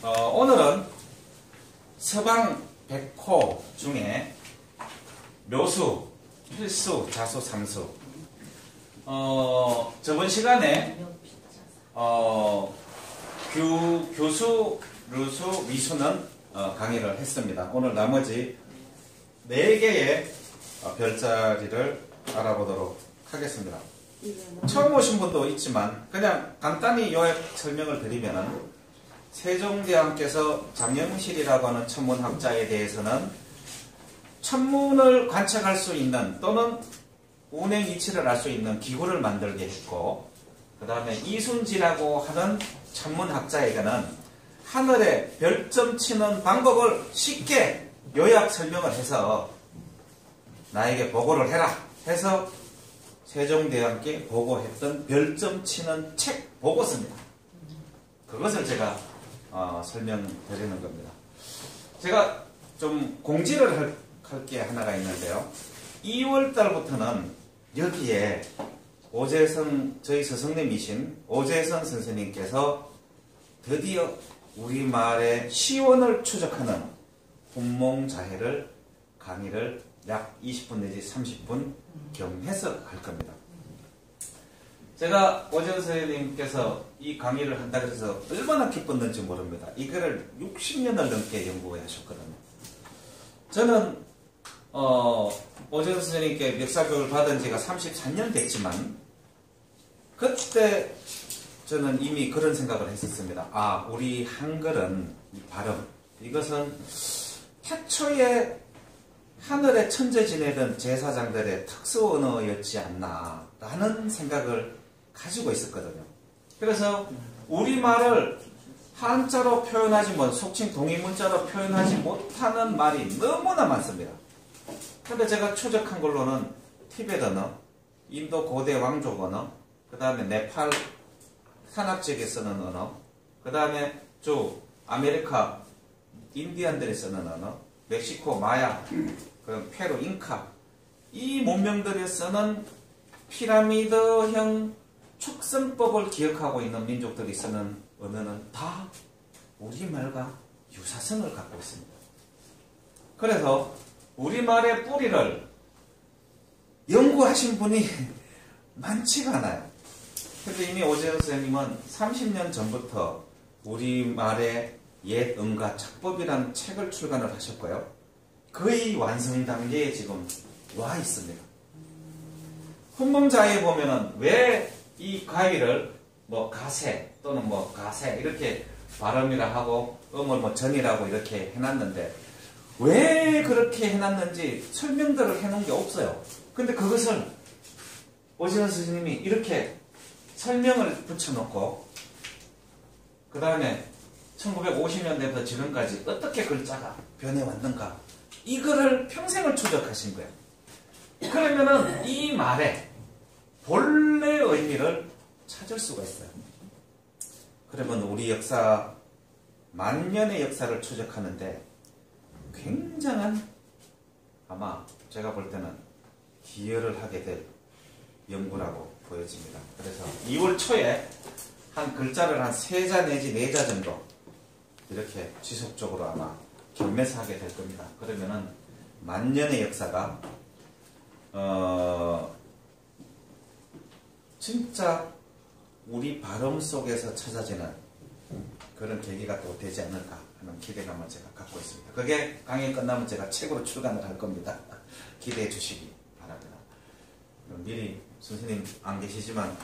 오늘은 서방 100호 중에 묘수, 필수, 자수, 삼수. 저번 시간에 교수, 류수, 미수는 강의를 했습니다. 오늘 나머지 4개의 별자리를 알아보도록 하겠습니다. 처음 오신 분도 있지만 그냥 간단히 요약 설명을 드리면은 세종대왕께서 장영실이라고 하는 천문학자에 대해서는 천문을 관측할 수 있는 또는 운행 이치를 알 수 있는 기구를 만들게 했고, 그 다음에 이순지라고 하는 천문학자에게는 하늘에 별점 치는 방법을 쉽게 요약 설명을 해서 나에게 보고를 해라 해서 세종대왕께 보고했던 별점 치는 책 보고서입니다. 그것을 제가 설명드리는 겁니다. 제가 좀 공지를 할 게 하나가 있는데요. 2월 달부터는 여기에 오재성, 저희 스승님이신 오재성 선생님께서 드디어 우리말의 시원을 추적하는 훈몽자해를 강의를 약 20분 내지 30분 경해서 할 겁니다. 제가 오재성 선생님께서 이 강의를 한다고 해서 얼마나 기뻤는지 모릅니다. 이거를 60년을 넘게 연구해 하셨거든요. 저는 오재성 선생님께 역사교육을 받은 지가 34년 됐지만 그때 저는 이미 그런 생각을 했었습니다. 우리 한글은 이 발음, 이것은 태초에 하늘에 천재 지내던 제사장들의 특수 언어였지 않나 라는 생각을 가지고 있었거든요. 그래서 우리말을 한자로 표현하지 못, 속칭 동의문자로 표현하지 못하는 말이 너무나 많습니다. 근데 제가 추적한 걸로는 티베트 언어, 인도 고대 왕족 언어, 그 다음에 네팔 산악 지역에 쓰는 언어, 그 다음에 아메리카 인디안들이 쓰는 언어, 멕시코 마야, 그럼 페루 잉카, 이 문명들이 쓰는 피라미드형 축성법을 기억하고 있는 민족들이 쓰는 언어는 다 우리말과 유사성을 갖고 있습니다. 그래서 우리말의 뿌리를 연구하신 분이 많지가 않아요. 근데 이미 오재성 선생님은 30년 전부터 우리말의 옛 언가 착법이라는 책을 출간을 하셨고요. 거의 완성 단계에 지금 와 있습니다. 훈몽자에 보면은 왜 이 가위를 가세 또는 가세 이렇게 발음이라 하고 음을 전이라고 이렇게 해놨는데 왜 그렇게 해놨는지 설명들을 해놓은 게 없어요. 근데 그것을 오재성 선생님이 이렇게 설명을 붙여놓고 그 다음에 1950년대부터 지금까지 어떻게 글자가 변해왔는가 이거를 평생을 추적하신 거예요. 그러면은 이 말의 본래 의미를 찾을 수가 있어요. 그러면 우리 역사, 만년의 역사를 추적하는데 굉장한, 아마 제가 볼 때는 기여를 하게 될 연구라고 보여집니다. 그래서 2월 초에 한 글자를 한 3자 내지 4자 정도 이렇게 지속적으로 아마 경매서 하게 될 겁니다. 그러면은 만년의 역사가 진짜 우리 발음 속에서 찾아지는 그런 계기가 또 되지 않을까 하는 기대감을 제가 갖고 있습니다. 그게 강의 끝나면 제가 책으로 출간을 할 겁니다. 기대해 주시기 바랍니다. 미리 선생님 안 계시지만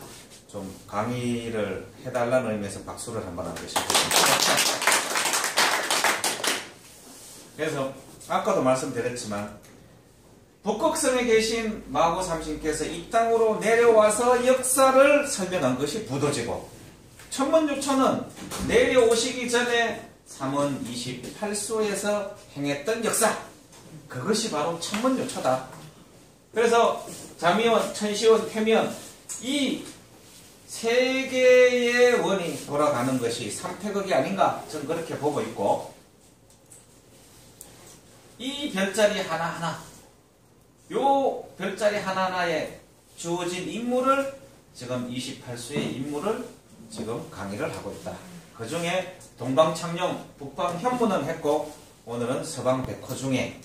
좀 강의를 해달라는 의미에서 박수를 한번 하겠습니다. 그래서 아까도 말씀드렸지만 북극성에 계신 마고 삼신께서 이 땅으로 내려와서 역사를 설명한 것이 부도지고 천문육초는 내려오시기 전에 3원 28수에서 행했던 역사, 그것이 바로 천문육초다. 그래서 자미원, 천시원, 태미원 이 세 개의 원이 돌아가는 것이 삼태극이 아닌가 저는 그렇게 보고 있고, 이 별자리 하나하나, 요 별자리 하나하나에 주어진 임무를 지금 28수의 임무를 지금 강의를 하고 있다. 그 중에 동방창녕, 북방현무는 했고 오늘은 서방백호 중에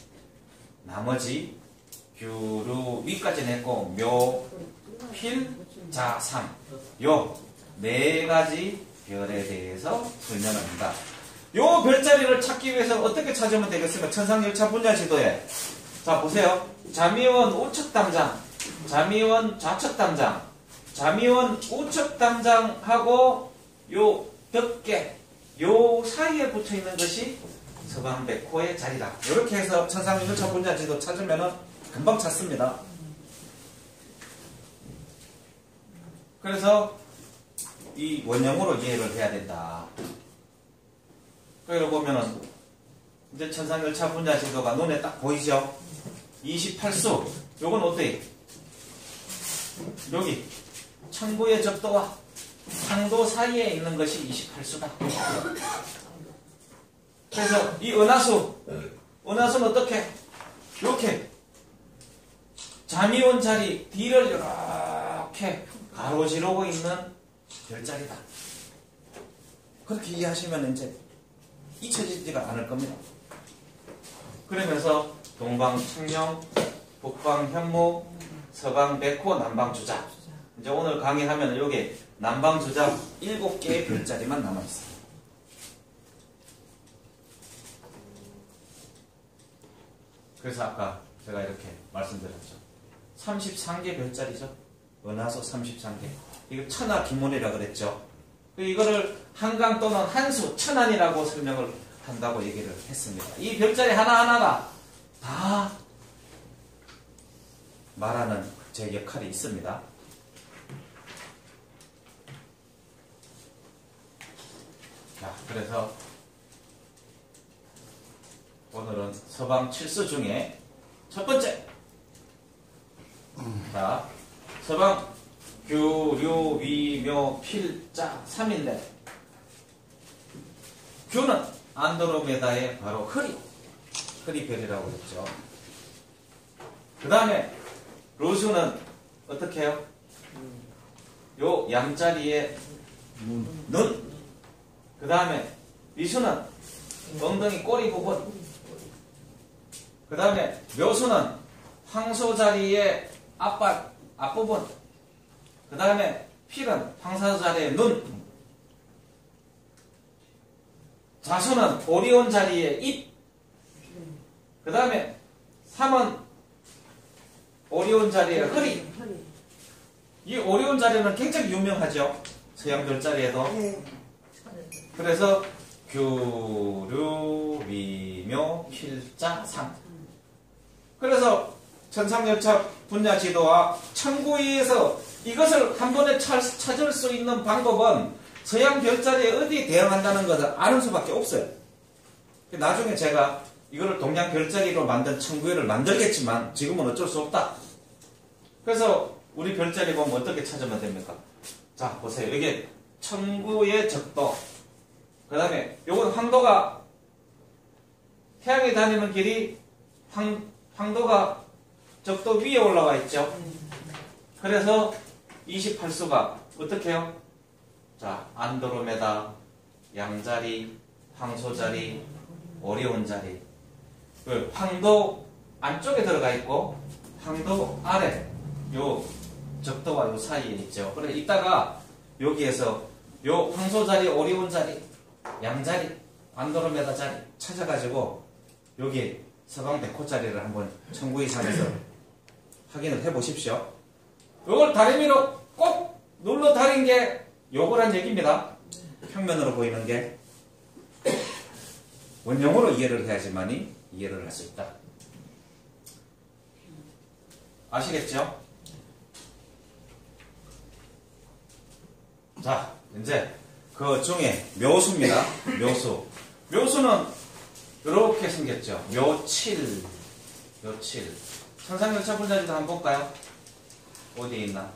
나머지 규루 위까지는 했고 묘, 필, 자, 상 요 네 가지 별에 대해서 설명을 합니다. 요 별자리를 찾기 위해서 어떻게 찾으면 되겠습니까? 천상열차 분야지도에 자 보세요. 자미원 우측담장, 자미원 좌측담장, 자미원 우측담장하고 요 벽계 요 사이에 붙어있는 것이 서방백호의 자리다. 이렇게 해서 천상열차 분야지도 찾으면 금방 찾습니다. 그래서 이 원형으로 이해를 해야 된다. 그리고 보면은 이제 천상열차 분야지도가 눈에 딱 보이죠? 28수 요건 어때? 여기 천구의 적도와 상도 사이에 있는 것이 28수다. 그래서 이 은하수는 어떻게? 이렇게 자미원 자리 D를 이렇게 가로지르고 있는 별자리다. 그렇게 이해하시면 이제 잊혀지지가 않을 겁니다. 그러면서 동방창녕, 북방현무, 서방백호, 남방주작. 이제 오늘 강의하면 여기 남방주작 7개의 별자리만 남아있어요. 그래서 아까 제가 이렇게 말씀드렸죠. 33개 별자리죠. 은하수 33개. 이거 천하기문이라 그랬죠. 이거를 한강 또는 한수, 천안이라고 설명을 한다고 얘기를 했습니다. 이 별자리 하나하나가 다 말하는 제 역할이 있습니다. 자, 그래서 오늘은 서방 7수 중에 첫 번째. 자, 서방 규, 위, 묘, 필, 자 3인데 규는 안드로메다의 바로 흐리별이라고 했죠. 그 다음에 로수는 어떻게 해요? 요 양자리에 눈. 그 다음에 미수는 엉덩이 꼬리 부분. 그 다음에 묘수는 황소 자리의 앞부분. 그 다음에 필은 황사수 자리의 눈. 자수는 오리온 자리의 입. 그 다음에 3은 오리온 자리의 허리. 이 오리온 자리는 굉장히 유명하죠. 서양 별자리에도. 그래서 규, 위, 묘, 필, 자, 상. 그래서 천상열차 분야지도와 천구위에서 이것을 한 번에 찾을 수 있는 방법은 서양 별자리에 어디 대응한다는 것을 아는 수밖에 없어요. 나중에 제가 이거를 동양 별자리로 만든 천구위를 만들겠지만 지금은 어쩔 수 없다. 그래서 우리 별자리 보면 어떻게 찾으면 됩니까? 자, 보세요. 이게 천구의 적도. 그 다음에 요건 황도가 태양이 다니는 길이 황도가 적도 위에 올라와 있죠. 그래서 28수가 어떻게 해요? 자, 안드로메다, 양자리, 황소자리, 오리온 자리. 황도 안쪽에 들어가 있고 황도 아래 요 적도와 요 사이에 있죠. 그래 이따가 여기에서 요 황소자리, 오리온 자리, 양자리, 안드로메다 자리 찾아가지고 여기 서방백호 자리를 한번 천구위상에서 확인을 해보십시오. 요걸 다리미로 꼭 눌러 다린 게 요거란 얘기입니다. 평면으로 보이는 게 원형으로 이해를 해야지만이 이해를 할 수 있다. 아시겠죠? 자, 이제 그 중에 묘수입니다. 묘수는 이렇게 생겼죠. 묘칠. 천상열차 분자지도 한번 볼까요? 어디에 있나?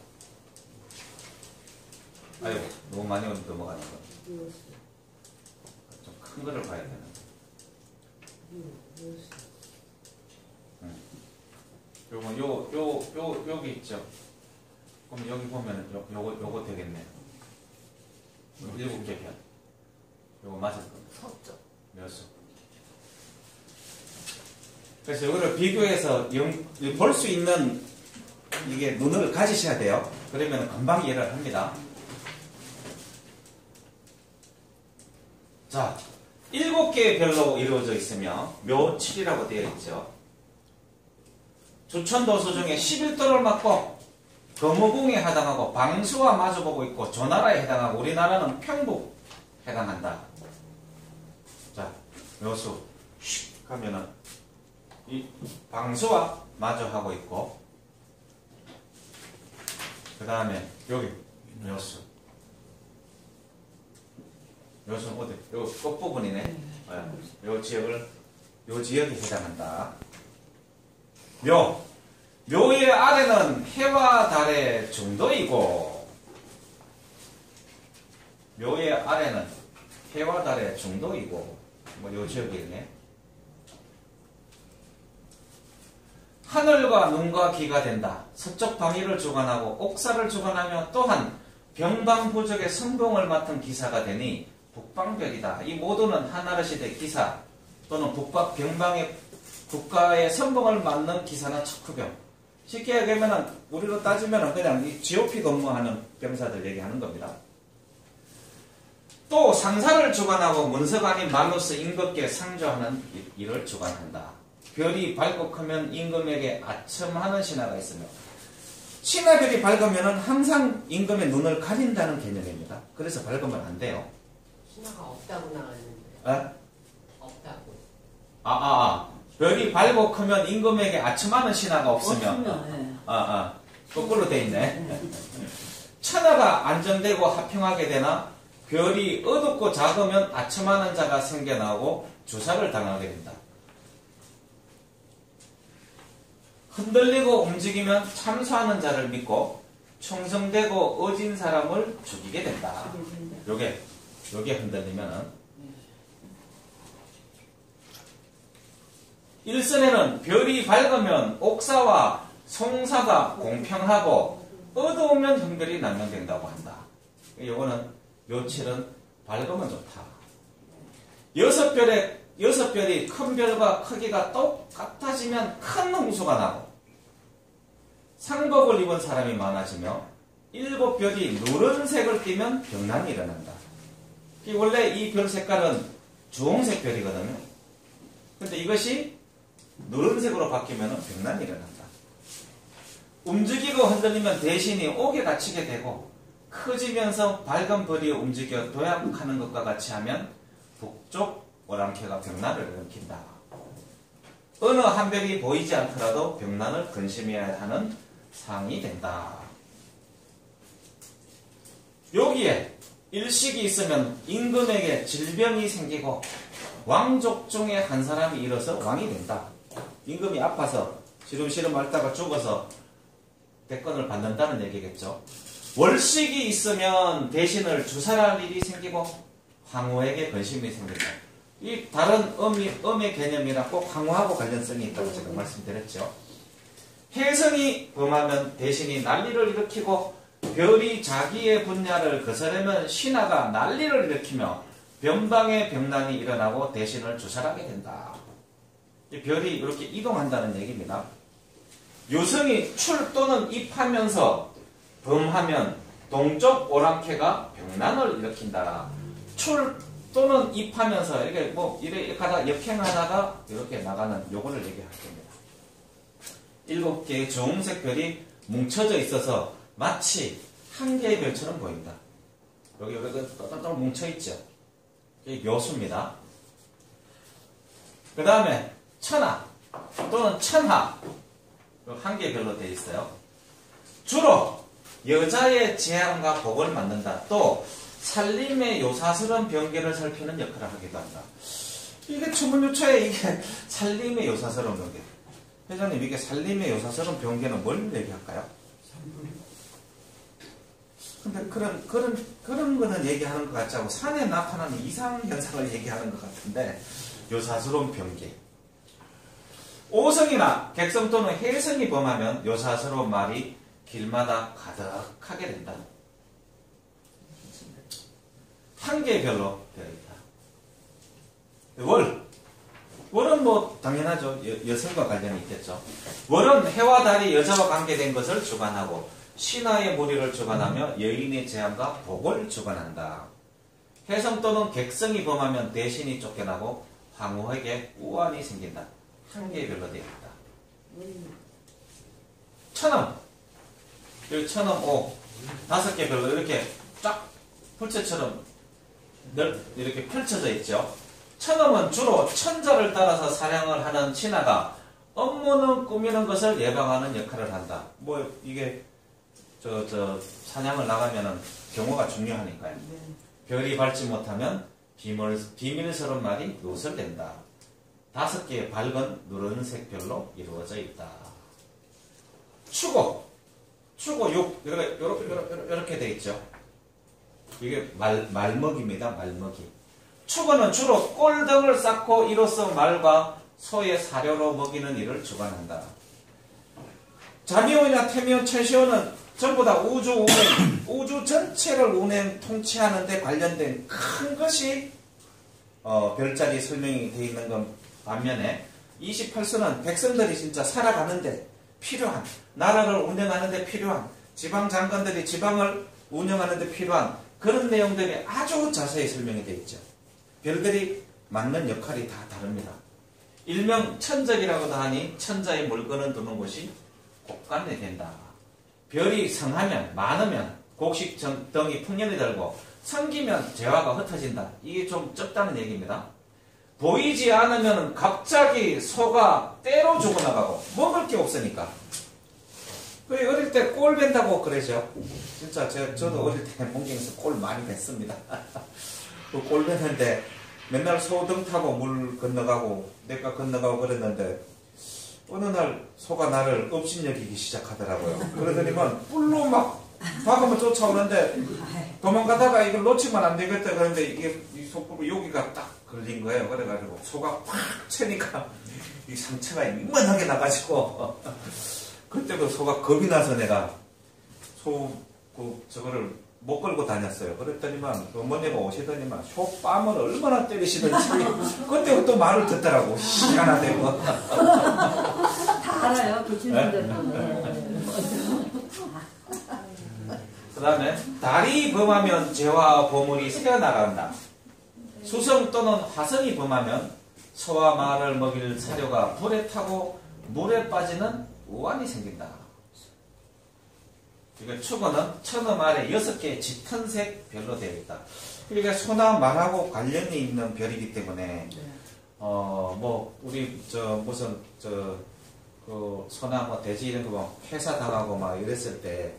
아이고, 너무 많이 넘어가는 거. 좀 큰 거를 봐야 되나? 요거, 여기 있죠? 그럼 여기 보면 요거 되겠네요. 7개 별. 요거 맞을 겁니다. 섰죠. 묘수. 그래서 이거를 비교해서 볼 수 있는 이게 눈을 가지셔야 돼요. 그러면 금방 이해를 합니다. 자, 7개의 별로 이루어져 있으며 묘7이라고 되어 있죠. 조천도수 중에 11도를 맞고 거무궁에 해당하고 방수와 마주보고 있고 조나라에 해당하고 우리나라는 평북 해당한다. 자, 묘수 슉 하면은 이 방수와 마주하고 있고 그 다음에 여기 묘수. 묘수는 어디? 요 끝부분이네. 요 지역에 해당한다. 묘의 아래는 해와 달의 중도이고 묘의 아래는 해와 달의 중도이고 뭐 요 지역이네. 하늘과 눈과 귀가 된다. 서쪽 방위를 주관하고 옥사를 주관하며 또한 병방부적의 선봉을 맡은 기사가 되니 북방별이다. 이 모두는 한나라 시대 기사 또는 병방의 국가의 선봉을 맡는 기사나 척후병. 쉽게 얘기하면 우리로 따지면 그냥 이 GOP 근무하는 병사들 얘기하는 겁니다. 또 상사를 주관하고 문서관인 마누스 임금께 상조하는 일을 주관한다. 별이 밝고 크면 임금에게 아첨하는 신하가 있으며 신하별이 밝으면 항상 임금의 눈을 가린다는 개념입니다. 그래서 밝으면 안 돼요. 신하가 없다고 나왔는데. 에? 없다고. 별이 밝고 크면 임금에게 아첨하는 신하가 없으면 네. 거꾸로 돼 있네. 천하가 안정되고 화평하게 되나 별이 어둡고 작으면 아첨하는 자가 생겨나고 주사를 당하게 된다. 흔들리고 움직이면 참수하는 자를 믿고 충성되고 어진 사람을 죽이게 된다. 요게 흔들리면은 일선에는 별이 밝으면 옥사와 송사가 공평하고 어두우면 형별이 난명된다고 한다. 요거는 묘칠은 밝으면 좋다. 6별이 큰 별과 크기가 똑같아지면 큰 홍수가 나고 상복을 입은 사람이 많아지며 7별이 누런색을 띠면 병난이 일어난다. 원래 이 별 색깔은 주홍색 별이거든요. 근데 이것이 누런색으로 바뀌면 병난이 일어난다. 움직이고 흔들리면 대신이 옥에 갇히게 되고 커지면서 밝은 별이 움직여 도약하는 것과 같이 하면 북쪽 오랑캐가 병난을 일으킨다. 어느 한 별이 보이지 않더라도 병난을 근심해야 하는 상이 된다. 여기에 일식이 있으면 임금에게 질병이 생기고 왕족 중에 한 사람이 일어서 왕이 된다. 임금이 아파서 시름시름 앓다가 죽어서 대권을 받는다는 얘기겠죠. 월식이 있으면 대신을 주살할 일이 생기고 황후에게 근심이 생긴다. 이 다른 음의 개념이랑 꼭 황후하고 관련성이 있다고 제가 말씀드렸죠. 혜성이 범하면 대신이 난리를 일으키고 별이 자기의 분야를 거스르면 신하가 난리를 일으키며 변방의 병난이 일어나고 대신을 주살하게 된다. 이 별이 이렇게 이동한다는 얘기입니다. 요성이 출 또는 입하면서 범하면 동쪽 오랑캐가 병난을 일으킨다. 출 또는 입하면서 이렇게 하다가 역행하다가 이렇게 나가는 요거를 얘기할 겁니다. 7개의 주홍색 별이 뭉쳐져 있어서 마치 한 개의 별처럼 보인다. 여기 또또또 뭉쳐있죠. 이게 묘수입니다. 그 다음에 천하 또는 천하 한 개의 별로 되어 있어요. 주로 여자의 재앙과 복을 만든다. 또 살림의 요사스러운 병계를 살피는 역할을 하기도 한다. 이게 주문유초에 이게 살림의 요사스러운 병계. 회장님, 이게 살림의 요사스러운 병계는 뭘 얘기할까요? 근데 그런 거는 얘기하는 것 같지 않고 산에 나타나는 이상현상을 얘기하는 것 같은데, 요사스러운 병계. 오성이나 객성 또는 혜성이 범하면 요사스러운 말이 길마다 가득하게 된다. 한 개의 별로 되어 있다. 월은 뭐 당연하죠. 여성과 관련이 있겠죠. 월은 해와 달이 여자와 관계된 것을 주관하고 신하의 무리를 주관하며 여인의 재앙과 복을 주관한다. 혜성 또는 객성이 범하면 대신이 쫓겨나고 황후에게 우환이 생긴다. 한 개의 별로 되어 있다. 천엄, 여기 천엄 5, 5개 별로 이렇게 쫙 풀체처럼 이렇게 펼쳐져 있죠. 천엄은 주로 천자를 따라서 사냥을 하는 신하가 업무는 꾸미는 것을 예방하는 역할을 한다. 뭐 이게 사냥을 나가면은 경우가 중요하니까요. 별이 밟지 못하면 비밀스러운 말이 누설된다. 5개의 밝은 누런색 별로 이루어져 있다. 추고 6, 이렇게 돼 있죠. 이게 말먹입니다. 말먹이. 추고는 주로 꼴 등을 쌓고 이로써 말과 소의 사료로 먹이는 일을 주관한다. 자미호나 태미호, 천시호는 전부 다 우주 운행, 우주 전체를 통치하는 데 관련된 큰 것이 별자리 설명이 되어 있는 것 반면에 28수는 백성들이 진짜 살아가는데 필요한, 나라를 운영하는 데 필요한, 지방 장관들이 지방을 운영하는 데 필요한 그런 내용들이 아주 자세히 설명이 되어 있죠. 별들이 맡는 역할이 다 다릅니다. 일명 천적이라고도 하니 천자의 물건을 두는 곳이 곳간에 된다. 별이 성하면 많으면 곡식 등이 풍년이 들고 성기면 재화가 흩어진다. 이게 좀 적다는 얘기입니다. 보이지 않으면 갑자기 소가 때로 죽어나가고 먹을 게 없으니까. 어릴 때 꼴 벤다고 그러죠. 진짜 저도 어릴 때 문경에서 꼴 많이 뵀습니다. 그 꼴 뵀는데 맨날 소등 타고 물 건너가고 내가 건너가고 그랬는데 어느 날 소가 나를 업신여기기 시작하더라고요. 그러더니만 뿔로 막 박으면 쫓아오는데 도망가다가 이걸 놓치면 안 되겠다 그런데 이게 이 소뿔이 여기가 딱 걸린 거예요. 그래가지고 소가 팍 채니까 이 상처가 이만하게 나가지고 그때 그 소가 겁이 나서 내가 저거를 못 걸고 다녔어요. 그랬더니만 어머니가 오시더니만 소 뺨을 얼마나 때리시는지 그때 또 말을 듣더라고. 희한하대 뭐. 다 알아요. 그 친구들. 그 다음에 달이 범하면 재화와 보물이 새어나간다. 수성 또는 화성이 범하면 소와 말을 먹일 사료가 불에 타고 물에 빠지는 우환이 생긴다. 이거 추고는 천엄 아래 6개의 짙은색 별로 되어 있다. 그러니까 소나 말하고 관련이 있는 별이기 때문에 뭐 우리 무슨 그 소나 뭐 돼지 이런 거 뭐 회사 당하고 막 이랬을 때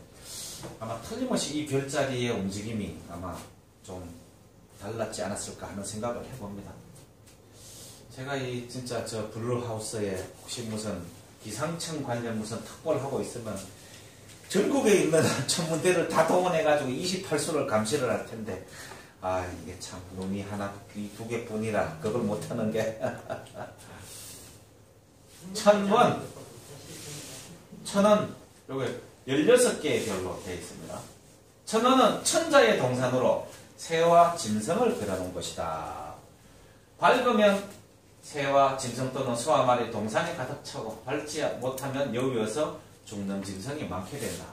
아마 틀림없이 이 별자리의 움직임이 아마 좀 달랐지 않았을까 하는 생각을 해봅니다. 제가 이 진짜 블루하우스에 혹시 무슨 기상청 관련 무슨 특보를 하고 있으면 전국에 있는 천문대를 다 동원해가지고 28수를 감시를 할 텐데, 이게 참 눈이 하나, 이 2개뿐이라 그걸 못하는 게. 천은 여기 16개의 별로 되어 있습니다. 천원은 천자의 동산으로 새와 짐승을 그려놓은 것이다. 밝으면 새와 짐승 또는 소와 말이 동산에 가득 차고 밝지 못하면 여기에서 죽는 짐승이 많게 된다.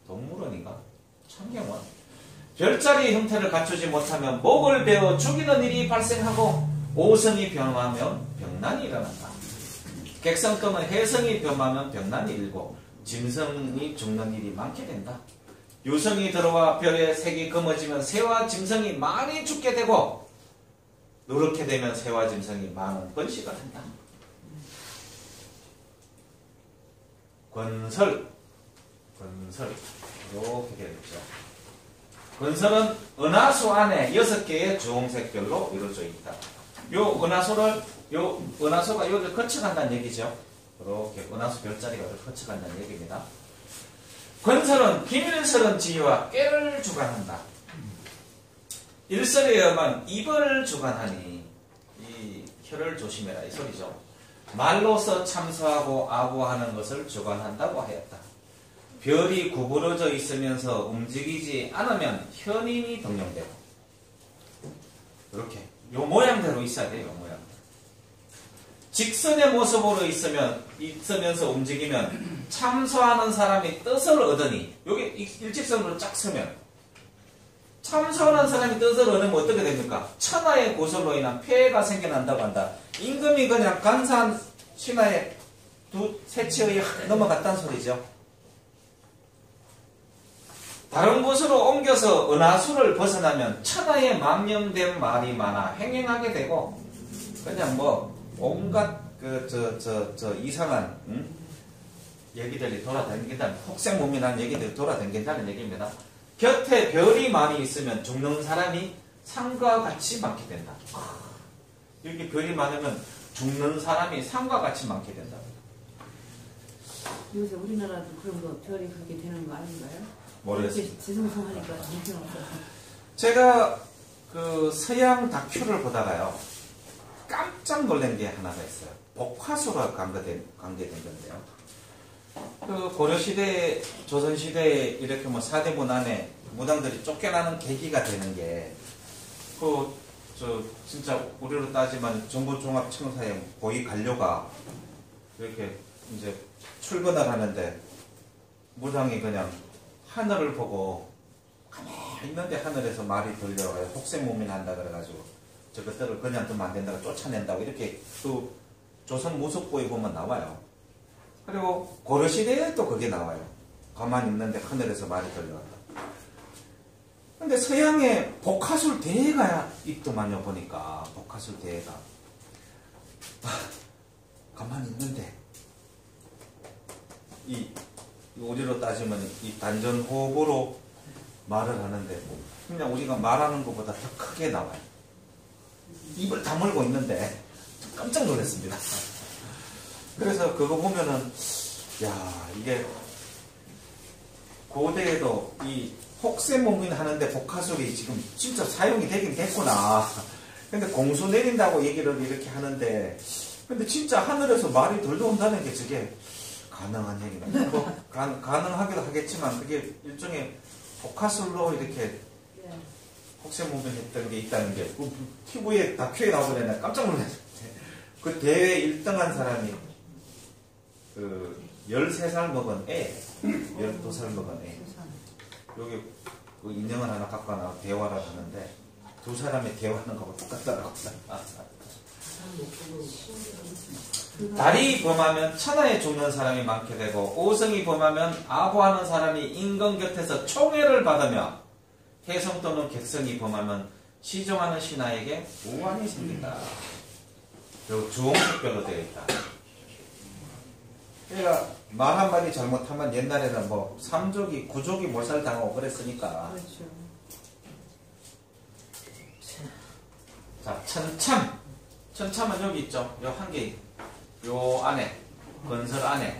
동물원인가? 천경원. 별자리의 형태를 갖추지 못하면 목을 베어 죽이는 일이 발생하고 오성이 변하면 병난이 일어난다. 객성 또는 해성이 변하면 병난이 일고 짐승이 죽는 일이 많게 된다. 유성이 들어와 별의 색이 검어지면 새와 짐승이 많이 죽게 되고 누렇게 되면 새와 짐승이 많은 번식을 한다. 권설 이렇게 되어 있죠. 권설은 은하수 안에 6개의 주홍색 별로 이루어져 있다. 요 은하수가 여기를 거쳐간다는 얘기죠. 이렇게 은하수 별자리가 여기를 거쳐간다는 얘기입니다. 권설은 비밀스러운 지혜와 꾀를 주관한다. 일설에만 입을 주관하니 이 혀를 조심해라 이 소리죠. 말로서 참소하고 아부하는 것을 주관한다고 하였다. 별이 구부러져 있으면서 움직이지 않으면 현인이 동령되고 이렇게 요 모양대로 있어야 돼요. 요 모양. 직선의 모습으로 있으면서 움직이면 참소하는 사람이 뜻을 얻으니 여기 일직선으로 쫙 서면 참소하는 사람이 뜻을 얻으면 어떻게 됩니까? 천하의 고설로 인한 폐해가 생겨난다고 한다. 임금이 그냥 간사한 신하의 세치의 넘어갔다는 소리죠. 다른 곳으로 옮겨서 은하수를 벗어나면 천하에 망령된 말이 많아 횡행하게 되고 그냥 뭐 온갖 이상한 얘기들이 돌아다닌다는 혹생무민한 얘기들이 돌아다닌다는 얘기입니다. 곁에 별이 많이 있으면 죽는 사람이 상과 같이 많게 된다. 여기 별이 많으면 죽는 사람이 상과 같이 많게 된다. 요새 우리나라도 그런 거 별이 그렇게 되는 거 아닌가요? 모르겠습니다. 지성성하니까 정신 없어서. 제가 그 서양 다큐를 보다가요 깜짝 놀란 게 하나가 있어요. 복화수가 관계된 건데요. 그 고려시대, 조선시대에 이렇게 뭐 사대문 안에 무당들이 쫓겨나는 계기가 되는 게, 진짜 우리로 따지면 정부종합청사의 고위 관료가 이렇게 이제 출근을 하는데 무당이 그냥 하늘을 보고 가만히 있는데 하늘에서 말이 들려요. 혹생무민한다 그래가지고 저것들을 그냥 두면 안 된다고 쫓아낸다고 이렇게 그 조선 무속보에 보면 나와요. 그리고 고려시대에 또 그게 나와요. 가만히 있는데 하늘에서 말이 들려왔다. 근데 서양에 복화술 대회가 있더만요. 보니까 복화술 대회가 가만히 있는데 이 우리로 따지면 이 단전호흡으로 말을 하는데 그냥 우리가 말하는 것보다 더 크게 나와요. 입을 다물고 있는데 깜짝 놀랐습니다. 그래서 그거 보면은 야 이게 고대에도 이 혹세무민 하는데 복화술이 지금 진짜 사용이 되긴 됐구나. 근데 공수 내린다고 얘기를 이렇게 하는데 근데 진짜 하늘에서 말이 들려온다는 게 저게 가능한 얘기입니다. 뭐 가능하기도 하겠지만 그게 일종의 복화술로 이렇게 혹세무민 했던 게 있다는 게 TV에 다큐에 나오더니 깜짝 놀랐어요. 그 대회 1등한 사람이 그 13살 먹은 애, 12살 먹은 애. 여기 그 인형을 하나 갖고 나와 대화를 하는데 두 사람의 대화하는 거하고 똑같더라고요. 달이 범하면 천하에 죽는 사람이 많게 되고 오성이 범하면 아부하는 사람이 임금 곁에서 총애를 받으며 혜성 또는 객성이 범하면 시종하는 신하에게 우환이 생긴다. 그리고 주홍색별로 되어 있다. 그러니까 말 한마디 잘못하면 옛날에는 뭐 3족이 9족이 몰살당하고 그랬으니까. 그렇죠. 자, 천참. 천참은 여기 있죠. 요 한 개, 요 안에, 건설 안에.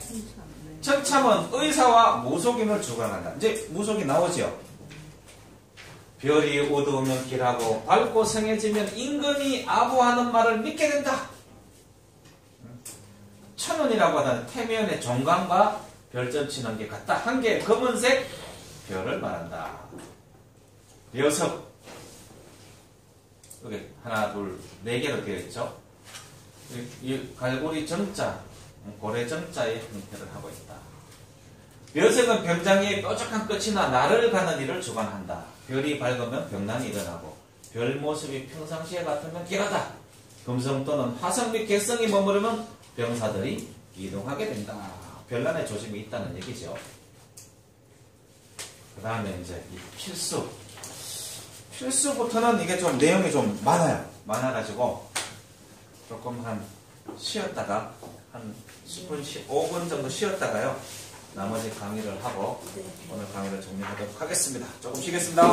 천참은 의사와 무속인을 주관한다. 이제 무속이 나오죠. 별이 어두우면 길하고 밝고 성해지면 임금이 아부하는 말을 믿게 된다. 천운이라고 하는 태면의 종강과 별점 치는 게 같다. 한 개 검은색 별을 말한다. 녀석 여기 하나 둘 네 개로 되어 있죠. 이 갈고리 정자 고래 정자의 형태를 하고 있다. 녀석은 병장의 뾰족한 끝이나 날을 가는 일을 주관한다. 별이 밝으면 병난이 일어나고 별 모습이 평상시에 같으면 길하다. 금성 또는 화성 및 개성이 머무르면 병사들이 이동하게 된다. 별난의 조짐이 있다는 얘기죠. 그 다음에 이제 이 필수부터는 이게 좀 내용이 좀 많아요. 많아가지고 조금 한 쉬었다가 한 10분, 15분 정도 쉬었다가요. 나머지 강의를 하고 오늘 강의를 정리하도록 하겠습니다. 조금 쉬겠습니다.